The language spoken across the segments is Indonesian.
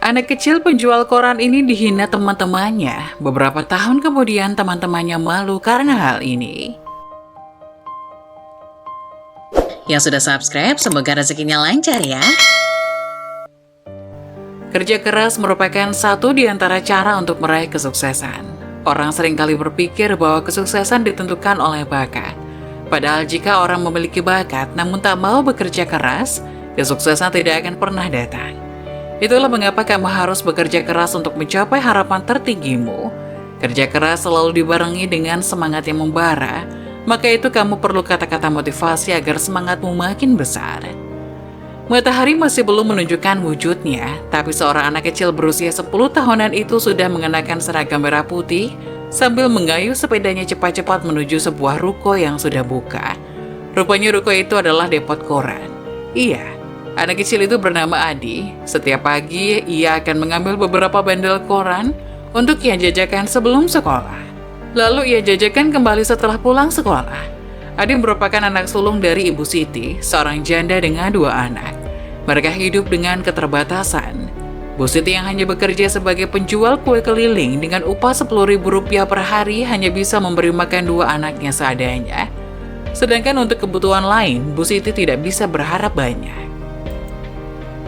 Anak kecil penjual koran ini dihina teman-temannya. Beberapa tahun kemudian teman-temannya malu karena hal ini. Yang sudah subscribe, semoga rezekinya lancar ya. Kerja keras merupakan satu di antara cara untuk meraih kesuksesan. Orang seringkali berpikir bahwa kesuksesan ditentukan oleh bakat. Padahal jika orang memiliki bakat namun tak mau bekerja keras, kesuksesan tidak akan pernah datang. Itulah mengapa kamu harus bekerja keras untuk mencapai harapan tertinggimu. Kerja keras selalu dibarengi dengan semangat yang membara, maka itu kamu perlu kata-kata motivasi agar semangatmu makin besar. Matahari masih belum menunjukkan wujudnya, tapi seorang anak kecil berusia 10 tahunan itu sudah mengenakan seragam merah putih sambil mengayuh sepedanya cepat-cepat menuju sebuah ruko yang sudah buka. Rupanya ruko itu adalah depot koran. Iya, anak kecil itu bernama Adi. Setiap pagi, ia akan mengambil beberapa bandel koran untuk ia jajakan sebelum sekolah. Lalu ia jajakan kembali setelah pulang sekolah. Adi merupakan anak sulung dari Ibu Siti, seorang janda dengan 2 anak. Mereka hidup dengan keterbatasan. Bu Siti yang hanya bekerja sebagai penjual kue keliling dengan upah Rp10.000 per hari hanya bisa memberi makan 2 anaknya seadanya. Sedangkan untuk kebutuhan lain, Bu Siti tidak bisa berharap banyak.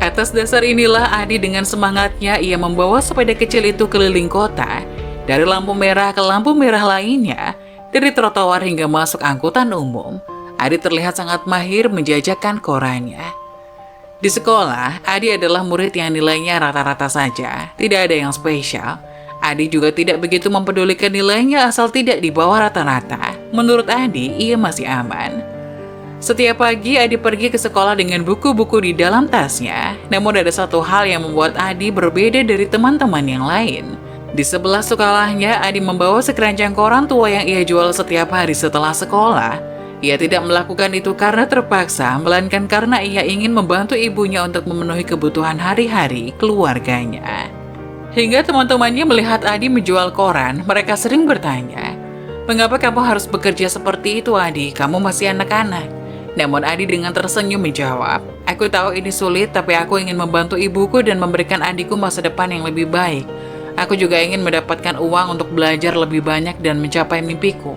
Atas dasar inilah Adi dengan semangatnya ia membawa sepeda kecil itu keliling kota, dari lampu merah ke lampu merah lainnya, dari trotoar hingga masuk angkutan umum. Adi terlihat sangat mahir menjajakan korannya. Di sekolah, Adi adalah murid yang nilainya rata-rata saja, tidak ada yang spesial. Adi juga tidak begitu mempedulikan nilainya asal tidak di bawah rata-rata. Menurut Adi, ia masih aman. Setiap pagi, Adi pergi ke sekolah dengan buku-buku di dalam tasnya. Namun ada satu hal yang membuat Adi berbeda dari teman-teman yang lain. Di sebelah sekolahnya, Adi membawa sekeranjang koran tua yang ia jual setiap hari setelah sekolah. Ia tidak melakukan itu karena terpaksa, melainkan karena ia ingin membantu ibunya untuk memenuhi kebutuhan hari-hari keluarganya. Hingga teman-temannya melihat Adi menjual koran, mereka sering bertanya, "Mengapa kamu harus bekerja seperti itu, Adi? Kamu masih anak-anak." Namun Adi dengan tersenyum menjawab, "Aku tahu ini sulit, tapi aku ingin membantu ibuku dan memberikan adikku masa depan yang lebih baik. Aku juga ingin mendapatkan uang untuk belajar lebih banyak dan mencapai mimpiku."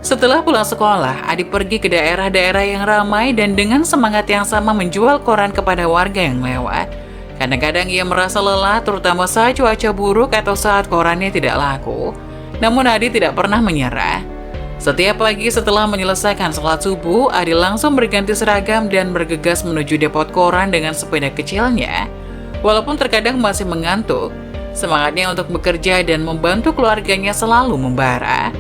Setelah pulang sekolah, Adi pergi ke daerah-daerah yang ramai dan dengan semangat yang sama menjual koran kepada warga yang lewat. Kadang-kadang ia merasa lelah, terutama saat cuaca buruk atau saat korannya tidak laku. Namun Adi tidak pernah menyerah. Setiap pagi setelah menyelesaikan sholat subuh, Adi langsung berganti seragam dan bergegas menuju depot koran dengan sepeda kecilnya. Walaupun terkadang masih mengantuk, semangatnya untuk bekerja dan membantu keluarganya selalu membara.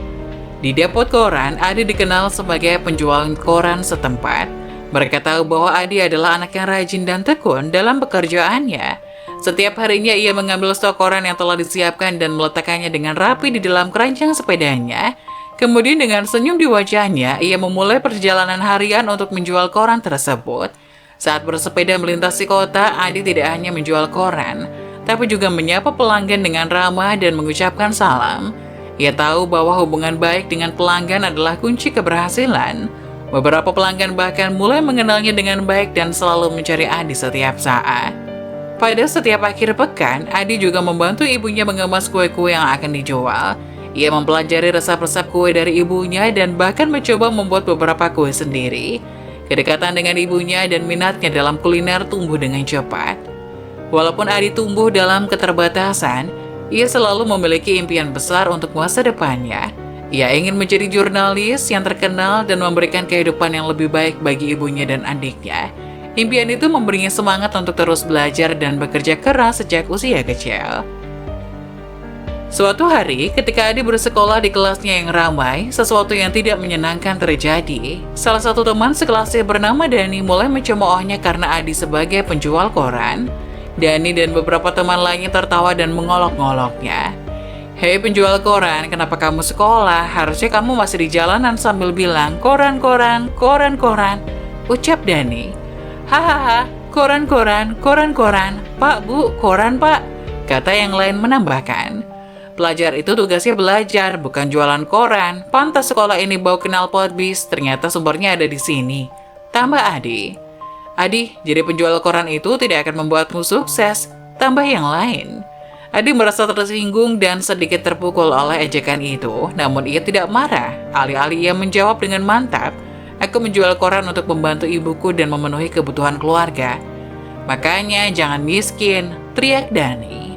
Di depot koran, Adi dikenal sebagai penjual koran setempat. Mereka tahu bahwa Adi adalah anak yang rajin dan tekun dalam pekerjaannya. Setiap harinya ia mengambil stok koran yang telah disiapkan dan meletakkannya dengan rapi di dalam keranjang sepedanya. Kemudian dengan senyum di wajahnya, ia memulai perjalanan harian untuk menjual koran tersebut. Saat bersepeda melintasi kota, Adi tidak hanya menjual koran, tapi juga menyapa pelanggan dengan ramah dan mengucapkan salam. Ia tahu bahwa hubungan baik dengan pelanggan adalah kunci keberhasilan. Beberapa pelanggan bahkan mulai mengenalnya dengan baik dan selalu mencari Adi setiap saat. Pada setiap akhir pekan, Adi juga membantu ibunya mengemas kue-kue yang akan dijual. Ia mempelajari resep-resep kue dari ibunya dan bahkan mencoba membuat beberapa kue sendiri. Kedekatan dengan ibunya dan minatnya dalam kuliner tumbuh dengan cepat. Walaupun Adi tumbuh dalam keterbatasan, ia selalu memiliki impian besar untuk masa depannya. Ia ingin menjadi jurnalis yang terkenal dan memberikan kehidupan yang lebih baik bagi ibunya dan adiknya. Impian itu memberinya semangat untuk terus belajar dan bekerja keras sejak usia kecil. Suatu hari, ketika Adi bersekolah di kelasnya yang ramai, sesuatu yang tidak menyenangkan terjadi. Salah satu teman sekelasnya bernama Dani mulai mencemoohnya karena Adi sebagai penjual koran. Dani dan beberapa teman lainnya tertawa dan mengolok-ngoloknya. "Hei penjual koran, kenapa kamu sekolah? Harusnya kamu masih di jalanan sambil bilang, koran, koran, koran, koran," ucap Dani. "Hahaha, koran, koran, koran, koran. Pak, Bu, koran, Pak," kata yang lain menambahkan. "Pelajar itu tugasnya belajar, bukan jualan koran. Pantas sekolah ini bau knalpot bis, ternyata sumbernya ada di sini," tambah Adi. "Adi, jadi penjual koran itu tidak akan membuatmu sukses," Tambah yang lain. Adi merasa tersinggung dan sedikit terpukul oleh ejekan itu, namun ia tidak marah. Alih-alih ia menjawab dengan mantap, "Aku menjual koran untuk membantu ibuku dan memenuhi kebutuhan keluarga. Makanya jangan miskin," teriak Dani.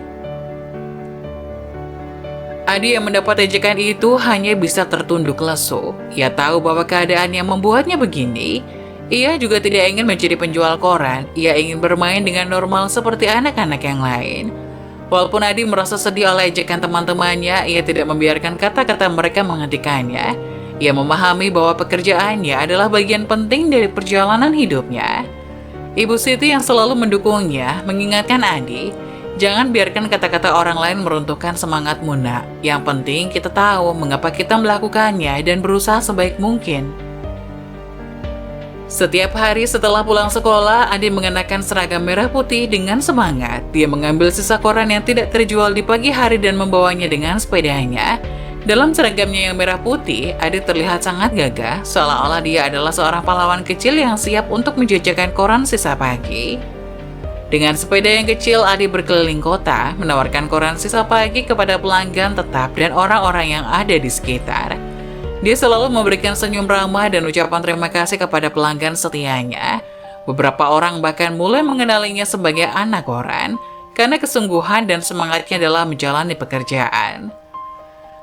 Adi yang mendapat ejekan itu hanya bisa tertunduk lesu. Ia tahu bahwa keadaan yang membuatnya begini. Ia juga tidak ingin menjadi penjual koran. Ia ingin bermain dengan normal seperti anak-anak yang lain. Walaupun Adi merasa sedih oleh ejekan teman-temannya, ia tidak membiarkan kata-kata mereka menghentikannya. Ia memahami bahwa pekerjaannya adalah bagian penting dari perjalanan hidupnya. Ibu Siti yang selalu mendukungnya mengingatkan Adi, "Jangan biarkan kata-kata orang lain meruntuhkan semangatmu, nak. Yang penting kita tahu mengapa kita melakukannya dan berusaha sebaik mungkin." Setiap hari setelah pulang sekolah, Adi mengenakan seragam merah putih dengan semangat. Dia mengambil sisa koran yang tidak terjual di pagi hari dan membawanya dengan sepedanya. Dalam seragamnya yang merah putih, Adi terlihat sangat gagah, seolah-olah dia adalah seorang pahlawan kecil yang siap untuk menjajakan koran sisa pagi. Dengan sepeda yang kecil, Adi berkeliling kota, menawarkan koran sisa pagi kepada pelanggan tetap dan orang-orang yang ada di sekitar. Dia selalu memberikan senyum ramah dan ucapan terima kasih kepada pelanggan setianya. Beberapa orang bahkan mulai mengenalinya sebagai anak koran karena kesungguhan dan semangatnya dalam menjalani pekerjaan.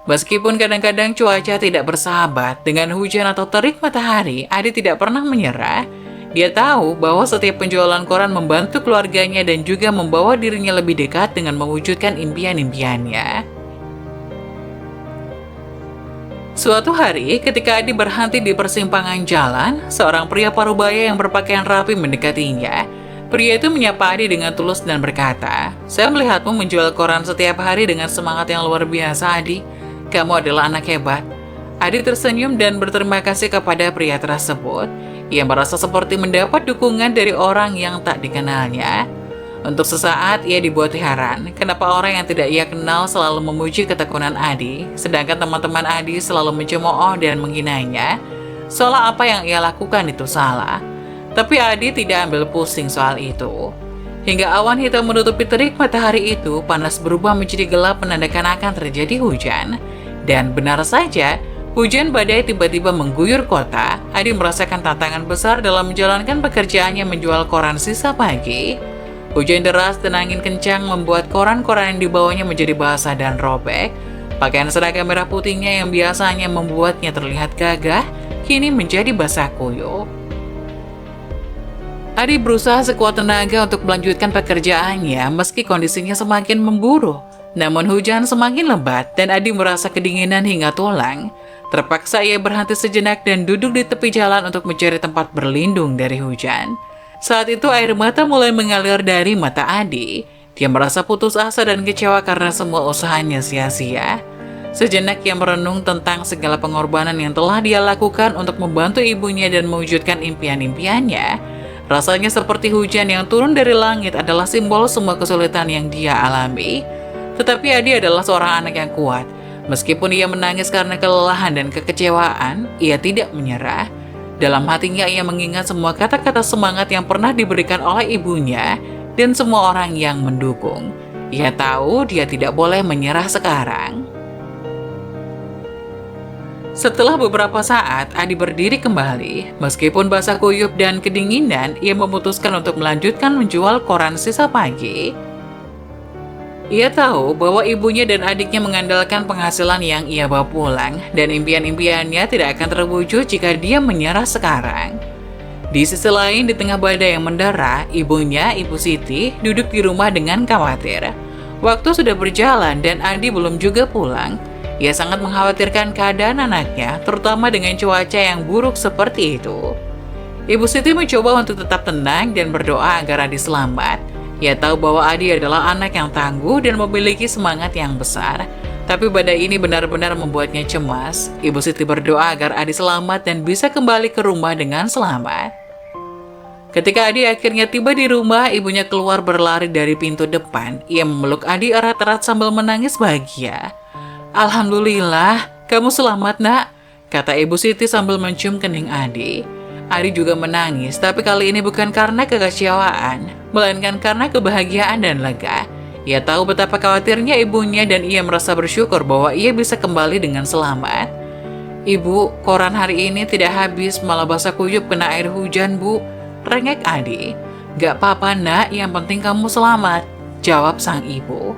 Meskipun kadang-kadang cuaca tidak bersahabat dengan hujan atau terik matahari, Adi tidak pernah menyerah. Dia tahu bahwa setiap penjualan koran membantu keluarganya dan juga membawa dirinya lebih dekat dengan mewujudkan impian-impiannya. Suatu hari, ketika Adi berhenti di persimpangan jalan, seorang pria parubaya yang berpakaian rapi mendekatinya. Pria itu menyapa Adi dengan tulus dan berkata, "Saya melihatmu menjual koran setiap hari dengan semangat yang luar biasa, Adi. Kamu adalah anak hebat." Adi tersenyum dan berterima kasih kepada pria tersebut. Ia merasa seperti mendapat dukungan dari orang yang tak dikenalnya. Untuk sesaat, ia dibuat heran kenapa orang yang tidak ia kenal selalu memuji ketekunan Adi, sedangkan teman-teman Adi selalu mencemooh dan menghinanya, seolah apa yang ia lakukan itu salah. Tapi Adi tidak ambil pusing soal itu. Hingga awan hitam menutupi terik matahari itu, panas berubah menjadi gelap menandakan akan terjadi hujan. Dan benar saja, hujan badai tiba-tiba mengguyur kota. Adi merasakan tantangan besar dalam menjalankan pekerjaannya menjual koran sisa pagi. Hujan deras dan angin kencang membuat koran-koran yang dibawanya menjadi basah dan robek. Pakaian seragam merah putihnya yang biasanya membuatnya terlihat gagah, kini menjadi basah kuyup. Adi berusaha sekuat tenaga untuk melanjutkan pekerjaannya meski kondisinya semakin memburuk. Namun hujan semakin lebat dan Adi merasa kedinginan hingga tulang. Terpaksa ia berhenti sejenak dan duduk di tepi jalan untuk mencari tempat berlindung dari hujan. Saat itu air mata mulai mengalir dari mata Adi. Dia merasa putus asa dan kecewa karena semua usahanya sia-sia. Sejenak ia merenung tentang segala pengorbanan yang telah dia lakukan untuk membantu ibunya dan mewujudkan impian-impiannya. Rasanya seperti hujan yang turun dari langit adalah simbol semua kesulitan yang dia alami. Tetapi Adi adalah seorang anak yang kuat. Meskipun ia menangis karena kelelahan dan kekecewaan, ia tidak menyerah. Dalam hatinya ia mengingat semua kata-kata semangat yang pernah diberikan oleh ibunya dan semua orang yang mendukung. Ia tahu dia tidak boleh menyerah sekarang. Setelah beberapa saat, Adi berdiri kembali. Meskipun basah kuyup dan kedinginan, ia memutuskan untuk melanjutkan menjual koran sisa pagi. Ia tahu bahwa ibunya dan adiknya mengandalkan penghasilan yang ia bawa pulang, dan impian-impiannya tidak akan terwujud jika dia menyerah sekarang. Di sisi lain, di tengah badai yang mendera, ibunya, Ibu Siti, duduk di rumah dengan khawatir. Waktu sudah berjalan dan Adi belum juga pulang. Ia sangat mengkhawatirkan keadaan anaknya, terutama dengan cuaca yang buruk seperti itu. Ibu Siti mencoba untuk tetap tenang dan berdoa agar Adi selamat. Ia tahu bahwa Adi adalah anak yang tangguh dan memiliki semangat yang besar. Tapi badai ini benar-benar membuatnya cemas. Ibu Siti berdoa agar Adi selamat dan bisa kembali ke rumah dengan selamat. Ketika Adi akhirnya tiba di rumah, ibunya keluar berlari dari pintu depan. Ia memeluk Adi erat-erat sambil menangis bahagia. "Alhamdulillah, kamu selamat, nak," kata Ibu Siti sambil mencium kening Adi. Adi juga menangis, tapi kali ini bukan karena kekecewaan, melainkan karena kebahagiaan dan lega. Ia tahu betapa khawatirnya ibunya dan ia merasa bersyukur bahwa ia bisa kembali dengan selamat. "Ibu, koran hari ini tidak habis, malah basah kuyup kena air hujan, Bu," rengek Adi. "Gak apa-apa, Nak, yang penting kamu selamat," jawab sang ibu.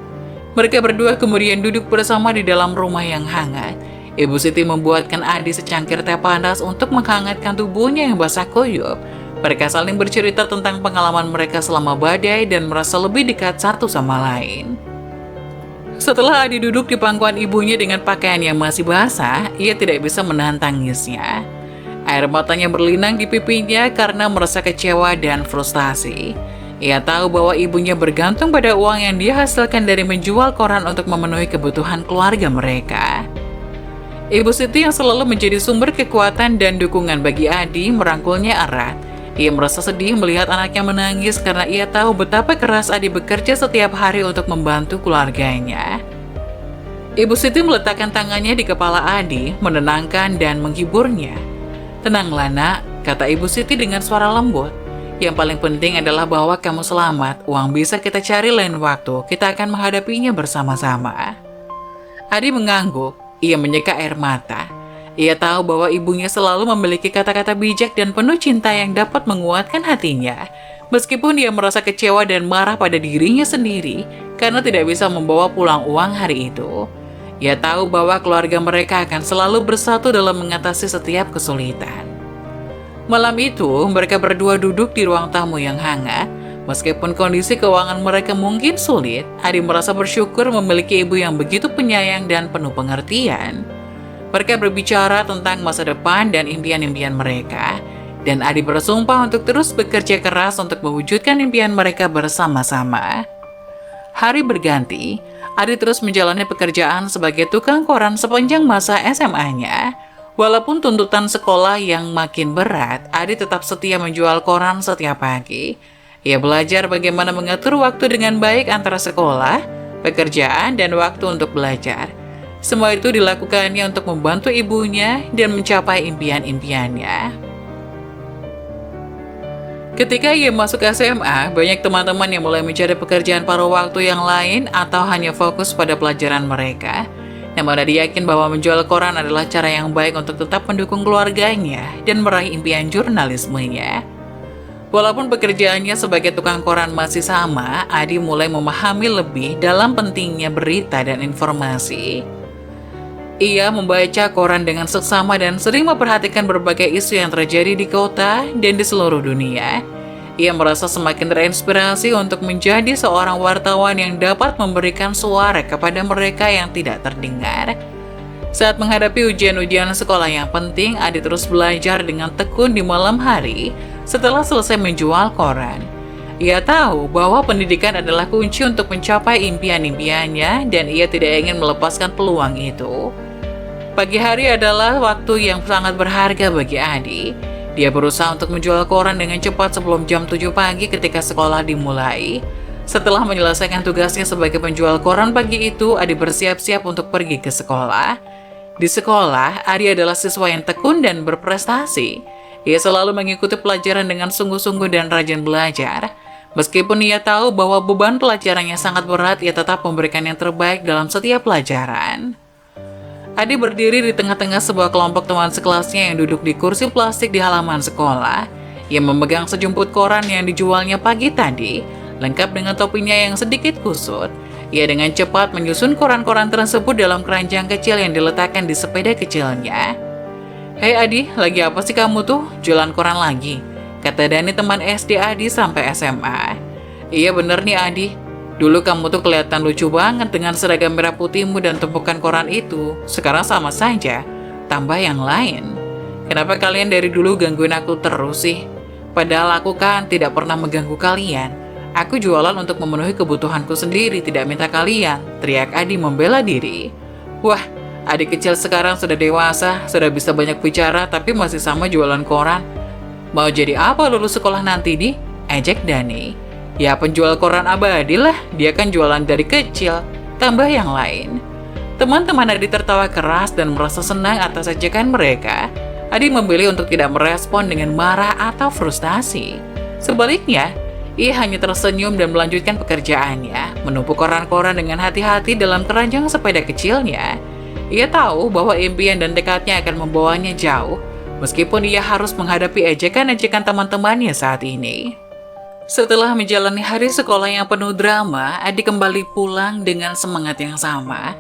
Mereka berdua kemudian duduk bersama di dalam rumah yang hangat. Ibu Siti membuatkan Adi secangkir teh panas untuk menghangatkan tubuhnya yang basah kuyup. Mereka saling bercerita tentang pengalaman mereka selama badai dan merasa lebih dekat satu sama lain. Setelah Adi duduk di pangkuan ibunya dengan pakaian yang masih basah, ia tidak bisa menahan tangisnya. Air matanya berlinang di pipinya karena merasa kecewa dan frustasi. Ia tahu bahwa ibunya bergantung pada uang yang dia hasilkan dari menjual koran untuk memenuhi kebutuhan keluarga mereka. Ibu Siti yang selalu menjadi sumber kekuatan dan dukungan bagi Adi merangkulnya erat. Ia merasa sedih melihat anaknya menangis karena ia tahu betapa keras Adi bekerja setiap hari untuk membantu keluarganya. Ibu Siti meletakkan tangannya di kepala Adi, menenangkan dan menghiburnya. "Tenanglah, Nak," kata Ibu Siti dengan suara lembut. "Yang paling penting adalah bahwa kamu selamat. Uang bisa kita cari lain waktu. Kita akan menghadapinya bersama-sama." Adi mengangguk. Ia menyeka air mata. Ia tahu bahwa ibunya selalu memiliki kata-kata bijak dan penuh cinta yang dapat menguatkan hatinya. Meskipun dia merasa kecewa dan marah pada dirinya sendiri karena tidak bisa membawa pulang uang hari itu. Ia tahu bahwa keluarga mereka akan selalu bersatu dalam mengatasi setiap kesulitan. Malam itu, mereka berdua duduk di ruang tamu yang hangat. Meskipun kondisi keuangan mereka mungkin sulit, Adi merasa bersyukur memiliki ibu yang begitu penyayang dan penuh pengertian. Mereka berbicara tentang masa depan dan impian-impian mereka, dan Adi bersumpah untuk terus bekerja keras untuk mewujudkan impian mereka bersama-sama. Hari berganti, Adi terus menjalani pekerjaan sebagai tukang koran sepanjang masa SMA-nya. Walaupun tuntutan sekolah yang makin berat, Adi tetap setia menjual koran setiap pagi. Ia belajar bagaimana mengatur waktu dengan baik antara sekolah, pekerjaan, dan waktu untuk belajar. Semua itu dilakukannya untuk membantu ibunya dan mencapai impian-impiannya. Ketika ia masuk SMA, banyak teman-teman yang mulai mencari pekerjaan paruh waktu yang lain atau hanya fokus pada pelajaran mereka. Namun Adi yakin bahwa menjual koran adalah cara yang baik untuk tetap mendukung keluarganya dan meraih impian jurnalismenya. Walaupun pekerjaannya sebagai tukang koran masih sama, Adi mulai memahami lebih dalam pentingnya berita dan informasi. Ia membaca koran dengan seksama dan sering memperhatikan berbagai isu yang terjadi di kota dan di seluruh dunia. Ia merasa semakin terinspirasi untuk menjadi seorang wartawan yang dapat memberikan suara kepada mereka yang tidak terdengar. Saat menghadapi ujian-ujian sekolah yang penting, Adi terus belajar dengan tekun di malam hari setelah selesai menjual koran. Ia tahu bahwa pendidikan adalah kunci untuk mencapai impian-impiannya dan ia tidak ingin melepaskan peluang itu. Pagi hari adalah waktu yang sangat berharga bagi Adi. Dia berusaha untuk menjual koran dengan cepat sebelum jam 7 pagi ketika sekolah dimulai. Setelah menyelesaikan tugasnya sebagai penjual koran pagi itu, Adi bersiap-siap untuk pergi ke sekolah. Di sekolah, Adi adalah siswa yang tekun dan berprestasi. Ia selalu mengikuti pelajaran dengan sungguh-sungguh dan rajin belajar. Meskipun ia tahu bahwa beban pelajarannya sangat berat, ia tetap memberikan yang terbaik dalam setiap pelajaran. Adi berdiri di tengah-tengah sebuah kelompok teman sekelasnya yang duduk di kursi plastik di halaman sekolah. Ia memegang sejumput koran yang dijualnya pagi tadi, lengkap dengan topinya yang sedikit kusut. Ia dengan cepat menyusun koran-koran tersebut dalam keranjang kecil yang diletakkan di sepeda kecilnya. "Hei Adi, lagi apa sih kamu tuh? Jualan koran lagi?" kata Dani teman SD Adi sampai SMA. "Iya bener nih Adi, dulu kamu tuh kelihatan lucu banget dengan seragam merah putihmu dan tumpukan koran itu. Sekarang sama saja, tambah yang lain. Kenapa kalian dari dulu gangguin aku terus sih? Padahal aku kan tidak pernah mengganggu kalian. Aku jualan untuk memenuhi kebutuhanku sendiri, tidak minta kalian," teriak Adi membela diri. Wah, adik kecil sekarang sudah dewasa, sudah bisa banyak bicara, tapi masih sama jualan koran. Mau jadi apa lulus sekolah nanti, Di? Ejek Dani. Ya penjual koran abadi lah, dia kan jualan dari kecil, tambah yang lain. Teman-teman Adi tertawa keras dan merasa senang atas ejekan mereka. Adi memilih untuk tidak merespon dengan marah atau frustasi. Sebaliknya, ia hanya tersenyum dan melanjutkan pekerjaannya, menumpuk koran-koran dengan hati-hati dalam keranjang sepeda kecilnya. Ia tahu bahwa impian dan tekadnya akan membawanya jauh, meskipun ia harus menghadapi ejekan-ejekan teman-temannya saat ini. Setelah menjalani hari sekolah yang penuh drama, Adi kembali pulang dengan semangat yang sama.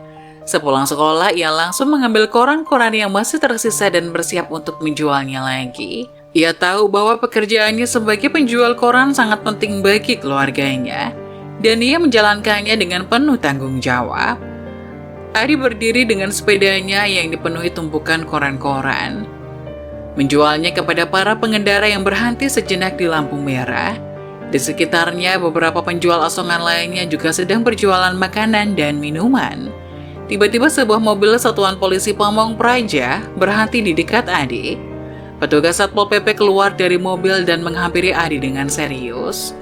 Sepulang sekolah, ia langsung mengambil koran-koran yang masih tersisa dan bersiap untuk menjualnya lagi. Ia tahu bahwa pekerjaannya sebagai penjual koran sangat penting bagi keluarganya, dan ia menjalankannya dengan penuh tanggung jawab. Adi berdiri dengan sepedanya yang dipenuhi tumpukan koran-koran, menjualnya kepada para pengendara yang berhenti sejenak di lampu merah. Di sekitarnya, beberapa penjual asongan lainnya juga sedang berjualan makanan dan minuman. Tiba-tiba sebuah mobil satuan polisi Pamong Praja berhenti di dekat Adi. Petugas Satpol PP keluar dari mobil dan menghampiri Adi dengan serius.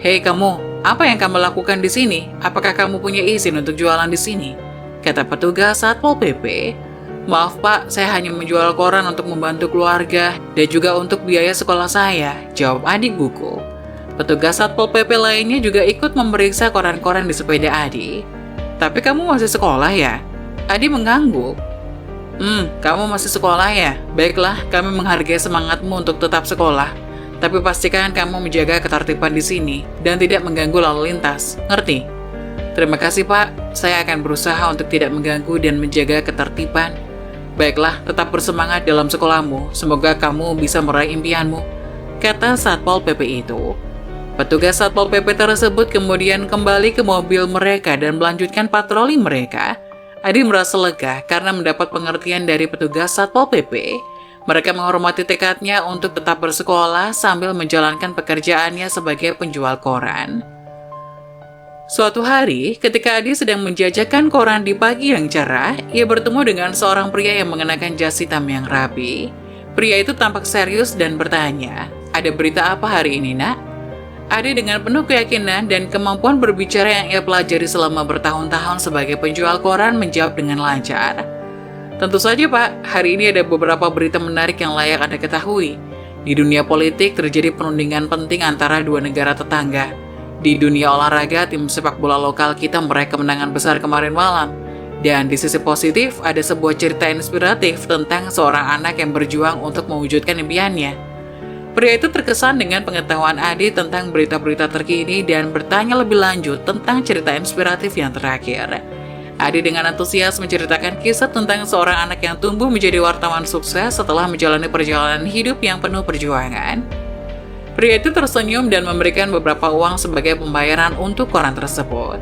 "Hei kamu, apa yang kamu lakukan di sini? Apakah kamu punya izin untuk jualan di sini?" kata petugas Satpol PP. "Maaf Pak, saya hanya menjual koran untuk membantu keluarga dan juga untuk biaya sekolah saya," jawab Adi gugup. Petugas Satpol PP lainnya juga ikut memeriksa koran-koran di sepeda Adi. "Tapi kamu masih sekolah ya?" Adi mengangguk. Kamu masih sekolah ya? Baiklah, kami menghargai semangatmu untuk tetap sekolah. Tapi pastikan kamu menjaga ketertiban di sini dan tidak mengganggu lalu lintas. Ngerti?" "Terima kasih Pak, saya akan berusaha untuk tidak mengganggu dan menjaga ketertiban." "Baiklah, tetap bersemangat dalam sekolahmu. Semoga kamu bisa meraih impianmu," kata Satpol PP itu. Petugas Satpol PP tersebut kemudian kembali ke mobil mereka dan melanjutkan patroli mereka. Adi merasa lega karena mendapat pengertian dari petugas Satpol PP. Mereka menghormati tekadnya untuk tetap bersekolah sambil menjalankan pekerjaannya sebagai penjual koran. Suatu hari, ketika Adi sedang menjajakan koran di pagi yang cerah, ia bertemu dengan seorang pria yang mengenakan jas hitam yang rapi. Pria itu tampak serius dan bertanya, "Ada berita apa hari ini, Nak?" Adi dengan penuh keyakinan dan kemampuan berbicara yang ia pelajari selama bertahun-tahun sebagai penjual koran menjawab dengan lancar. "Tentu saja Pak, hari ini ada beberapa berita menarik yang layak Anda ketahui. Di dunia politik terjadi perundingan penting antara dua negara tetangga. Di dunia olahraga, tim sepak bola lokal kita meraih kemenangan besar kemarin malam. Dan di sisi positif, ada sebuah cerita inspiratif tentang seorang anak yang berjuang untuk mewujudkan impiannya." Pria itu terkesan dengan pengetahuan Adi tentang berita-berita terkini dan bertanya lebih lanjut tentang cerita inspiratif yang terakhir. Adi dengan antusias menceritakan kisah tentang seorang anak yang tumbuh menjadi wartawan sukses setelah menjalani perjalanan hidup yang penuh perjuangan. Pria itu tersenyum dan memberikan beberapa uang sebagai pembayaran untuk koran tersebut.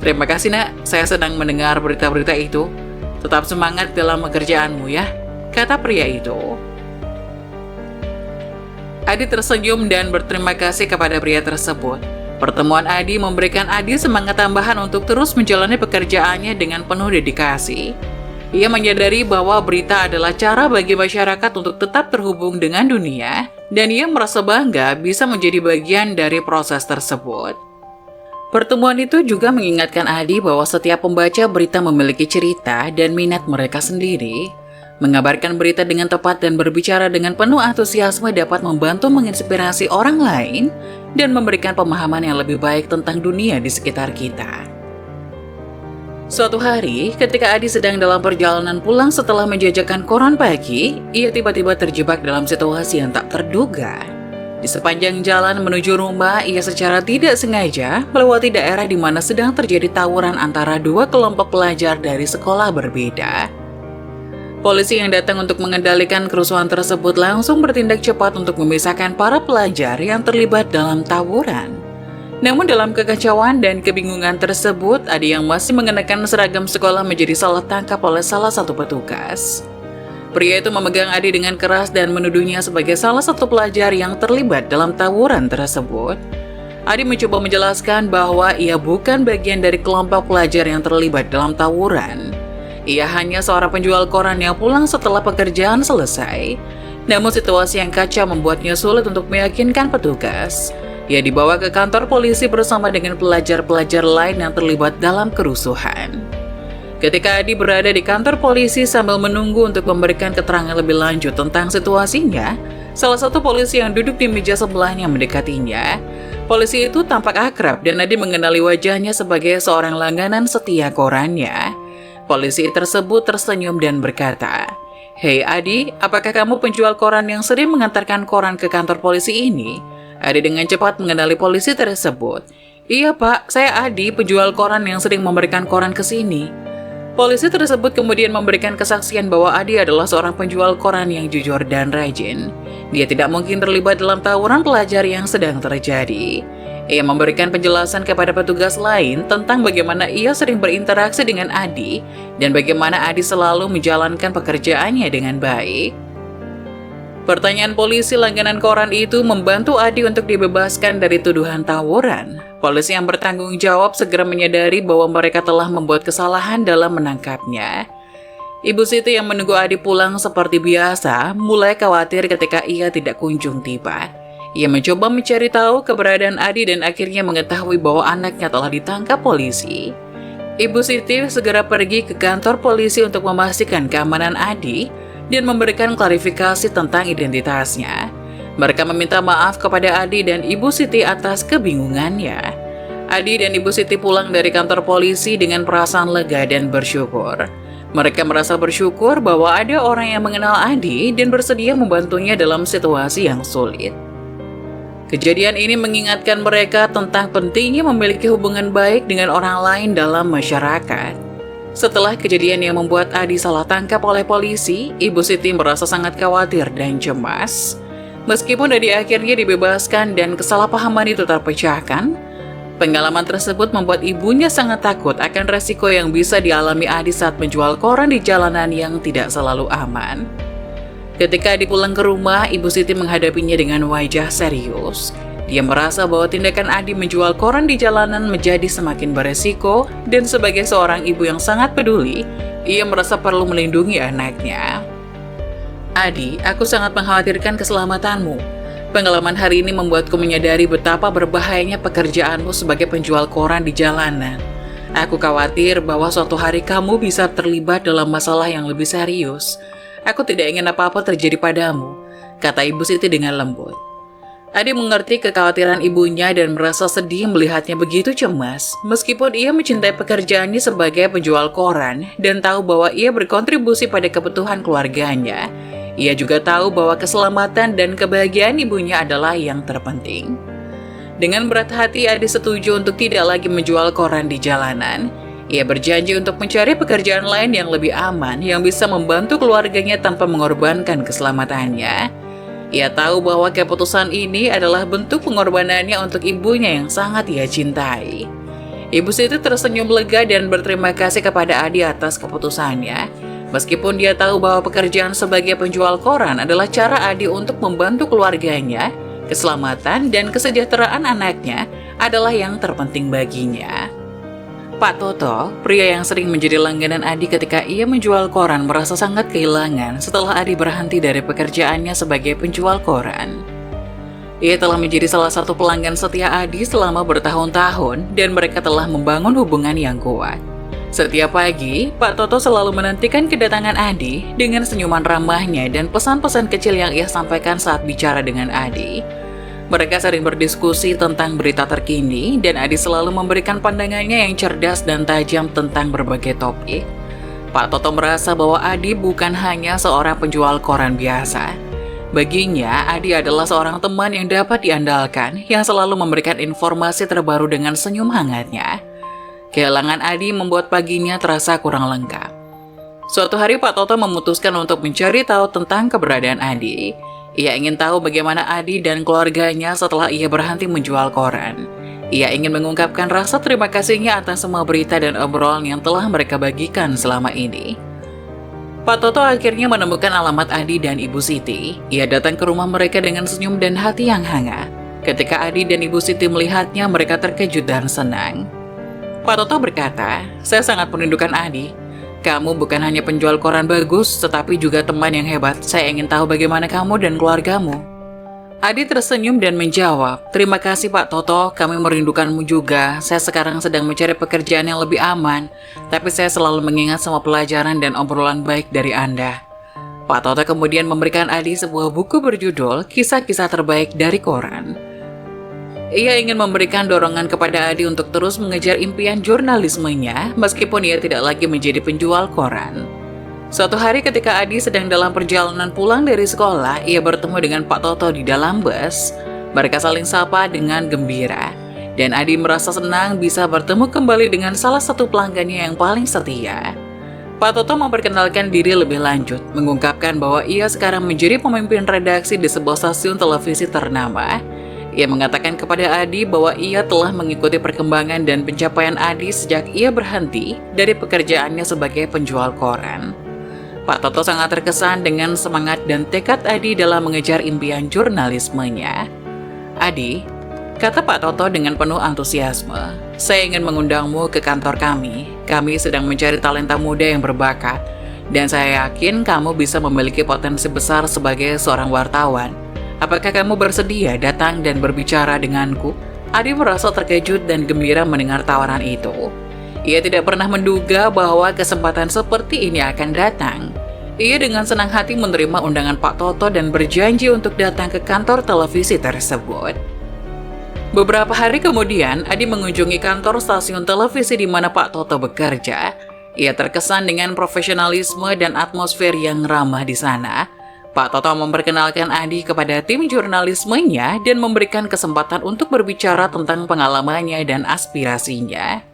"Terima kasih Nak, saya sedang mendengar berita-berita itu. Tetap semangat dalam pekerjaanmu ya," kata pria itu. Adi tersenyum dan berterima kasih kepada pria tersebut. Pertemuan Adi memberikan Adi semangat tambahan untuk terus menjalani pekerjaannya dengan penuh dedikasi. Ia menyadari bahwa berita adalah cara bagi masyarakat untuk tetap terhubung dengan dunia, dan ia merasa bangga bisa menjadi bagian dari proses tersebut. Pertemuan itu juga mengingatkan Adi bahwa setiap pembaca berita memiliki cerita dan minat mereka sendiri. Mengabarkan berita dengan tepat dan berbicara dengan penuh antusiasme dapat membantu menginspirasi orang lain dan memberikan pemahaman yang lebih baik tentang dunia di sekitar kita. Suatu hari, ketika Adi sedang dalam perjalanan pulang setelah menjajakan koran pagi, ia tiba-tiba terjebak dalam situasi yang tak terduga. Di sepanjang jalan menuju rumah, ia secara tidak sengaja melewati daerah di mana sedang terjadi tawuran antara dua kelompok pelajar dari sekolah berbeda. Polisi yang datang untuk mengendalikan kerusuhan tersebut langsung bertindak cepat untuk memisahkan para pelajar yang terlibat dalam tawuran. Namun dalam kekacauan dan kebingungan tersebut, Adi yang masih mengenakan seragam sekolah menjadi salah tangkap oleh salah satu petugas. Pria itu memegang Adi dengan keras dan menuduhnya sebagai salah satu pelajar yang terlibat dalam tawuran tersebut. Adi mencoba menjelaskan bahwa ia bukan bagian dari kelompok pelajar yang terlibat dalam tawuran. Ia hanya seorang penjual koran yang pulang setelah pekerjaan selesai. Namun situasi yang kacau membuatnya sulit untuk meyakinkan petugas. Ia dibawa ke kantor polisi bersama dengan pelajar-pelajar lain yang terlibat dalam kerusuhan. Ketika Adi berada di kantor polisi sambil menunggu untuk memberikan keterangan lebih lanjut tentang situasinya, salah satu polisi yang duduk di meja sebelahnya mendekatinya. Polisi itu tampak akrab dan Adi mengenali wajahnya sebagai seorang langganan setia korannya. Polisi tersebut tersenyum dan berkata, "Hei Adi, apakah kamu penjual koran yang sering mengantarkan koran ke kantor polisi ini?" Adi dengan cepat mengenali polisi tersebut. "Iya Pak, saya Adi, penjual koran yang sering memberikan koran ke sini." Polisi tersebut kemudian memberikan kesaksian bahwa Adi adalah seorang penjual koran yang jujur dan rajin. Dia tidak mungkin terlibat dalam tawuran pelajar yang sedang terjadi. Ia memberikan penjelasan kepada petugas lain tentang bagaimana ia sering berinteraksi dengan Adi dan bagaimana Adi selalu menjalankan pekerjaannya dengan baik. Pertanyaan polisi langganan koran itu membantu Adi untuk dibebaskan dari tuduhan tawuran. Polisi yang bertanggung jawab segera menyadari bahwa mereka telah membuat kesalahan dalam menangkapnya. Ibu Siti yang menunggu Adi pulang seperti biasa mulai khawatir ketika ia tidak kunjung tiba. Ia mencoba mencari tahu keberadaan Adi dan akhirnya mengetahui bahwa anaknya telah ditangkap polisi. Ibu Siti segera pergi ke kantor polisi untuk memastikan keamanan Adi dan memberikan klarifikasi tentang identitasnya. Mereka meminta maaf kepada Adi dan Ibu Siti atas kebingungannya. Adi dan Ibu Siti pulang dari kantor polisi dengan perasaan lega dan bersyukur. Mereka merasa bersyukur bahwa ada orang yang mengenal Adi dan bersedia membantunya dalam situasi yang sulit. Kejadian ini mengingatkan mereka tentang pentingnya memiliki hubungan baik dengan orang lain dalam masyarakat. Setelah kejadian yang membuat Adi salah tangkap oleh polisi, Ibu Siti merasa sangat khawatir dan cemas. Meskipun Adi akhirnya dibebaskan dan kesalahpahaman itu terpecahkan, pengalaman tersebut membuat ibunya sangat takut akan resiko yang bisa dialami Adi saat menjual koran di jalanan yang tidak selalu aman. Ketika Adi pulang ke rumah, Ibu Siti menghadapinya dengan wajah serius. Dia merasa bahwa tindakan Adi menjual koran di jalanan menjadi semakin beresiko, dan sebagai seorang ibu yang sangat peduli, ia merasa perlu melindungi anaknya. "Adi, aku sangat mengkhawatirkan keselamatanmu. Pengalaman hari ini membuatku menyadari betapa berbahayanya pekerjaanmu sebagai penjual koran di jalanan. Aku khawatir bahwa suatu hari kamu bisa terlibat dalam masalah yang lebih serius. Aku tidak ingin apa-apa terjadi padamu," kata Ibu Siti dengan lembut. Adi mengerti kekhawatiran ibunya dan merasa sedih melihatnya begitu cemas. Meskipun ia mencintai pekerjaannya sebagai penjual koran dan tahu bahwa ia berkontribusi pada kebutuhan keluarganya, ia juga tahu bahwa keselamatan dan kebahagiaan ibunya adalah yang terpenting. Dengan berat hati, Adi setuju untuk tidak lagi menjual koran di jalanan. Ia berjanji untuk mencari pekerjaan lain yang lebih aman yang bisa membantu keluarganya tanpa mengorbankan keselamatannya. Ia tahu bahwa keputusan ini adalah bentuk pengorbanannya untuk ibunya yang sangat ia cintai. Ibu Siti tersenyum lega dan berterima kasih kepada Adi atas keputusannya. Meskipun dia tahu bahwa pekerjaan sebagai penjual koran adalah cara Adi untuk membantu keluarganya, keselamatan dan kesejahteraan anaknya adalah yang terpenting baginya. Pak Toto, pria yang sering menjadi langganan Adi ketika ia menjual koran, merasa sangat kehilangan setelah Adi berhenti dari pekerjaannya sebagai penjual koran. Ia telah menjadi salah satu pelanggan setia Adi selama bertahun-tahun dan mereka telah membangun hubungan yang kuat. Setiap pagi, Pak Toto selalu menantikan kedatangan Adi dengan senyuman ramahnya dan pesan-pesan kecil yang ia sampaikan saat bicara dengan Adi. Mereka sering berdiskusi tentang berita terkini dan Adi selalu memberikan pandangannya yang cerdas dan tajam tentang berbagai topik. Pak Toto merasa bahwa Adi bukan hanya seorang penjual koran biasa. Baginya, Adi adalah seorang teman yang dapat diandalkan yang selalu memberikan informasi terbaru dengan senyum hangatnya. Kehilangan Adi membuat paginya terasa kurang lengkap. Suatu hari Pak Toto memutuskan untuk mencari tahu tentang keberadaan Adi. Ia ingin tahu bagaimana Adi dan keluarganya setelah ia berhenti menjual koran. Ia ingin mengungkapkan rasa terima kasihnya atas semua berita dan obrolan yang telah mereka bagikan selama ini. Pak Toto akhirnya menemukan alamat Adi dan Ibu Siti. Ia datang ke rumah mereka dengan senyum dan hati yang hangat. Ketika Adi dan Ibu Siti melihatnya, mereka terkejut dan senang. Pak Toto berkata, "Saya sangat merindukan Adi. Kamu bukan hanya penjual koran bagus, tetapi juga teman yang hebat. Saya ingin tahu bagaimana kamu dan keluargamu." Adi tersenyum dan menjawab, "Terima kasih Pak Toto, kami merindukanmu juga. Saya sekarang sedang mencari pekerjaan yang lebih aman, tapi saya selalu mengingat semua pelajaran dan obrolan baik dari Anda." Pak Toto kemudian memberikan Adi sebuah buku berjudul Kisah-Kisah Terbaik dari Koran. Ia ingin memberikan dorongan kepada Adi untuk terus mengejar impian jurnalismenya, meskipun ia tidak lagi menjadi penjual koran. Suatu hari ketika Adi sedang dalam perjalanan pulang dari sekolah, ia bertemu dengan Pak Toto di dalam bus. Mereka saling sapa dengan gembira, dan Adi merasa senang bisa bertemu kembali dengan salah satu pelanggannya yang paling setia. Pak Toto memperkenalkan diri lebih lanjut, mengungkapkan bahwa ia sekarang menjadi pemimpin redaksi di sebuah stasiun televisi ternama. Ia mengatakan kepada Adi bahwa ia telah mengikuti perkembangan dan pencapaian Adi sejak ia berhenti dari pekerjaannya sebagai penjual koran. Pak Toto sangat terkesan dengan semangat dan tekad Adi dalam mengejar impian jurnalismenya. "Adi," kata Pak Toto dengan penuh antusiasme, "saya ingin mengundangmu ke kantor kami. Kami sedang mencari talenta muda yang berbakat, dan saya yakin kamu bisa memiliki potensi besar sebagai seorang wartawan. Apakah kamu bersedia datang dan berbicara denganku?" Adi merasa terkejut dan gembira mendengar tawaran itu. Ia tidak pernah menduga bahwa kesempatan seperti ini akan datang. Ia dengan senang hati menerima undangan Pak Toto dan berjanji untuk datang ke kantor televisi tersebut. Beberapa hari kemudian, Adi mengunjungi kantor stasiun televisi di mana Pak Toto bekerja. Ia terkesan dengan profesionalisme dan atmosfer yang ramah di sana. Pak Toto memperkenalkan Adi kepada tim jurnalismenya dan memberikan kesempatan untuk berbicara tentang pengalamannya dan aspirasinya.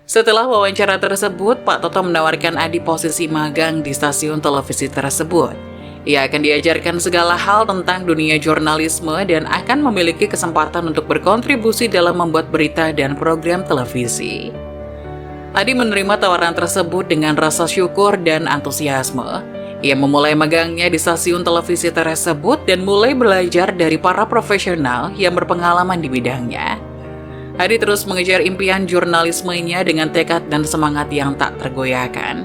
Setelah wawancara tersebut, Pak Toto menawarkan Adi posisi magang di stasiun televisi tersebut. Ia akan diajarkan segala hal tentang dunia jurnalisme dan akan memiliki kesempatan untuk berkontribusi dalam membuat berita dan program televisi. Adi menerima tawaran tersebut dengan rasa syukur dan antusiasme. Ia memulai magangnya di stasiun televisi tersebut dan mulai belajar dari para profesional yang berpengalaman di bidangnya. Adi terus mengejar impian jurnalismenya dengan tekad dan semangat yang tak tergoyahkan.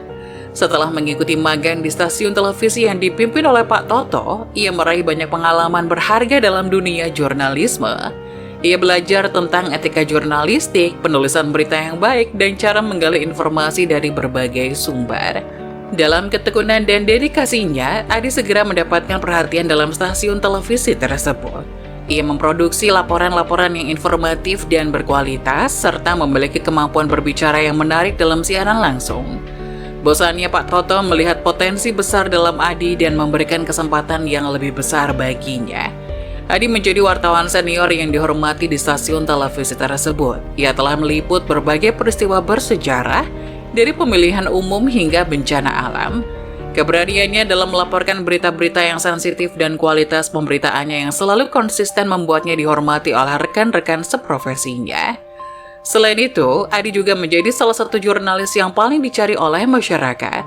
Setelah mengikuti magang di stasiun televisi yang dipimpin oleh Pak Toto, ia meraih banyak pengalaman berharga dalam dunia jurnalisme. Ia belajar tentang etika jurnalistik, penulisan berita yang baik, dan cara menggali informasi dari berbagai sumber. Dalam ketekunan dan dedikasinya, Adi segera mendapatkan perhatian dalam stasiun televisi tersebut. Ia memproduksi laporan-laporan yang informatif dan berkualitas, serta memiliki kemampuan berbicara yang menarik dalam siaran langsung. Bosannya Pak Toto melihat potensi besar dalam Adi dan memberikan kesempatan yang lebih besar baginya. Adi menjadi wartawan senior yang dihormati di stasiun televisi tersebut. Ia telah meliput berbagai peristiwa bersejarah, dari pemilihan umum hingga bencana alam. Keberaniannya dalam melaporkan berita-berita yang sensitif dan kualitas pemberitaannya yang selalu konsisten membuatnya dihormati oleh rekan-rekan seprofesinya. Selain itu, Adi juga menjadi salah satu jurnalis yang paling dicari oleh masyarakat.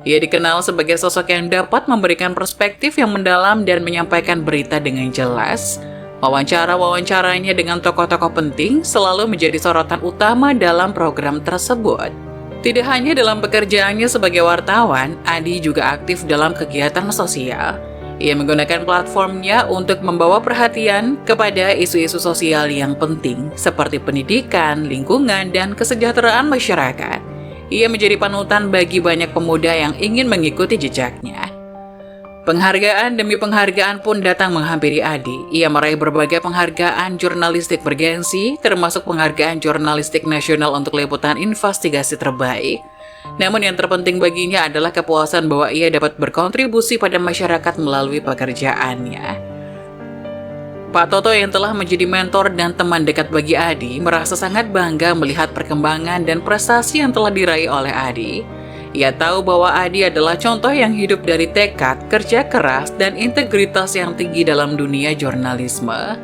Ia dikenal sebagai sosok yang dapat memberikan perspektif yang mendalam dan menyampaikan berita dengan jelas. Wawancara-wawancaranya dengan tokoh-tokoh penting selalu menjadi sorotan utama dalam program tersebut. Tidak hanya dalam pekerjaannya sebagai wartawan, Adi juga aktif dalam kegiatan sosial. Ia menggunakan platformnya untuk membawa perhatian kepada isu-isu sosial yang penting, seperti pendidikan, lingkungan, dan kesejahteraan masyarakat. Ia menjadi panutan bagi banyak pemuda yang ingin mengikuti jejaknya. Penghargaan demi penghargaan pun datang menghampiri Adi. Ia meraih berbagai penghargaan jurnalistik bergensi, termasuk penghargaan jurnalistik nasional untuk liputan investigasi terbaik. Namun yang terpenting baginya adalah kepuasan bahwa ia dapat berkontribusi pada masyarakat melalui pekerjaannya. Pak Toto yang telah menjadi mentor dan teman dekat bagi Adi merasa sangat bangga melihat perkembangan dan prestasi yang telah diraih oleh Adi. Ia tahu bahwa Adi adalah contoh yang hidup dari tekad, kerja keras, dan integritas yang tinggi dalam dunia jurnalisme.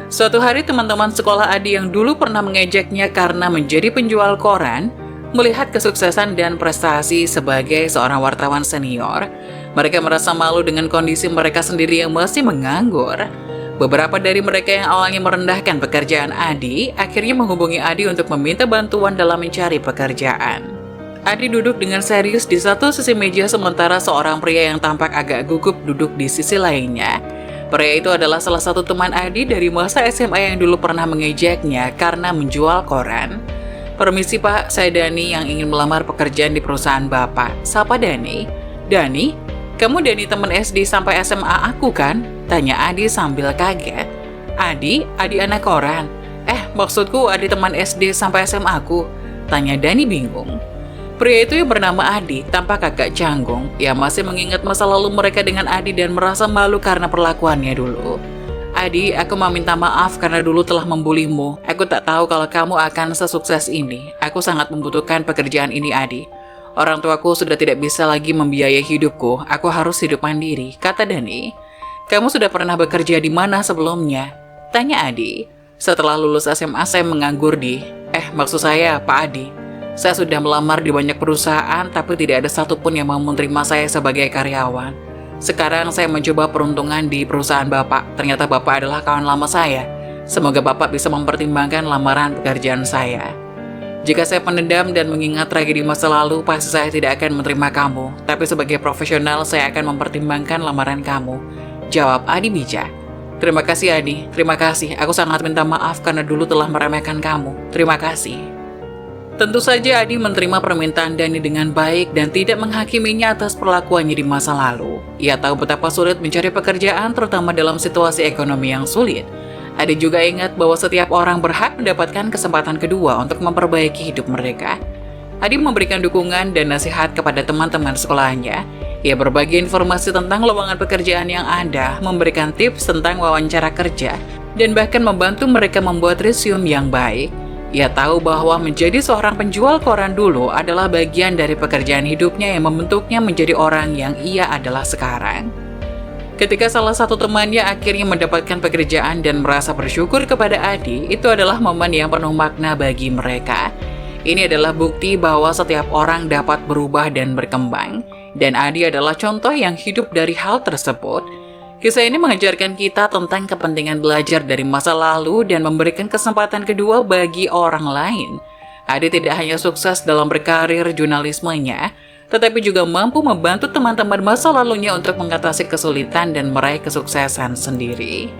Suatu hari teman-teman sekolah Adi yang dulu pernah mengejeknya karena menjadi penjual koran, melihat kesuksesan dan prestasi sebagai seorang wartawan senior. Mereka merasa malu dengan kondisi mereka sendiri yang masih menganggur. Beberapa dari mereka yang awalnya merendahkan pekerjaan Adi, akhirnya menghubungi Adi untuk meminta bantuan dalam mencari pekerjaan. Adi duduk dengan serius di satu sisi meja sementara seorang pria yang tampak agak gugup duduk di sisi lainnya. Pria itu adalah salah satu teman Adi dari masa SMA yang dulu pernah mengejeknya karena menjual koran. "Permisi Pak, saya Dani yang ingin melamar pekerjaan di perusahaan Bapak." "Siapa Dani?" "Dani? Kamu Dani teman SD sampai SMA aku kan?" tanya Adi sambil kaget. Adi anak koran." Maksudku Adi teman SD sampai SMA aku," tanya Dani bingung. Pria itu yang bernama Adi tampak agak canggung. Ia masih mengingat masa lalu mereka dengan Adi dan merasa malu karena perlakuannya dulu. "Adi, aku mau minta maaf karena dulu telah membulimu. Aku tak tahu kalau kamu akan sesukses ini. Aku sangat membutuhkan pekerjaan ini, Adi. Orang tuaku sudah tidak bisa lagi membiayai hidupku. Aku harus hidup mandiri," kata Dani. "Kamu sudah pernah bekerja di mana sebelumnya?" tanya Adi. "Setelah lulus SMA saya menganggur di..." Maksud saya Pak Adi. "Saya sudah melamar di banyak perusahaan tapi tidak ada satupun yang mau menerima saya sebagai karyawan. Sekarang saya mencoba peruntungan di perusahaan Bapak. Ternyata Bapak adalah kawan lama saya. Semoga Bapak bisa mempertimbangkan lamaran pekerjaan saya. Jika saya pendendam dan mengingat tragedi masa lalu, pasti saya tidak akan menerima kamu. Tapi sebagai profesional, saya akan mempertimbangkan lamaran kamu," jawab Adi bijak. "Terima kasih Adi, terima kasih. Aku sangat minta maaf karena dulu telah meremehkan kamu. Terima kasih." Tentu saja Adi menerima permintaan Dani dengan baik dan tidak menghakiminya atas perlakuannya di masa lalu. Ia tahu betapa sulit mencari pekerjaan terutama dalam situasi ekonomi yang sulit. Adi juga ingat bahwa setiap orang berhak mendapatkan kesempatan kedua untuk memperbaiki hidup mereka. Adi memberikan dukungan dan nasihat kepada teman-teman sekolahnya. Ia berbagi informasi tentang lowongan pekerjaan yang ada, memberikan tips tentang wawancara kerja, dan bahkan membantu mereka membuat resume yang baik. Ia tahu bahwa menjadi seorang penjual koran dulu adalah bagian dari pekerjaan hidupnya yang membentuknya menjadi orang yang ia adalah sekarang. Ketika salah satu temannya akhirnya mendapatkan pekerjaan dan merasa bersyukur kepada Adi, itu adalah momen yang penuh makna bagi mereka. Ini adalah bukti bahwa setiap orang dapat berubah dan berkembang, dan Adi adalah contoh yang hidup dari hal tersebut. Kisah ini mengajarkan kita tentang kepentingan belajar dari masa lalu dan memberikan kesempatan kedua bagi orang lain. Adi tidak hanya sukses dalam berkarir jurnalismenya, tetapi juga mampu membantu teman-teman masa lalunya untuk mengatasi kesulitan dan meraih kesuksesan sendiri.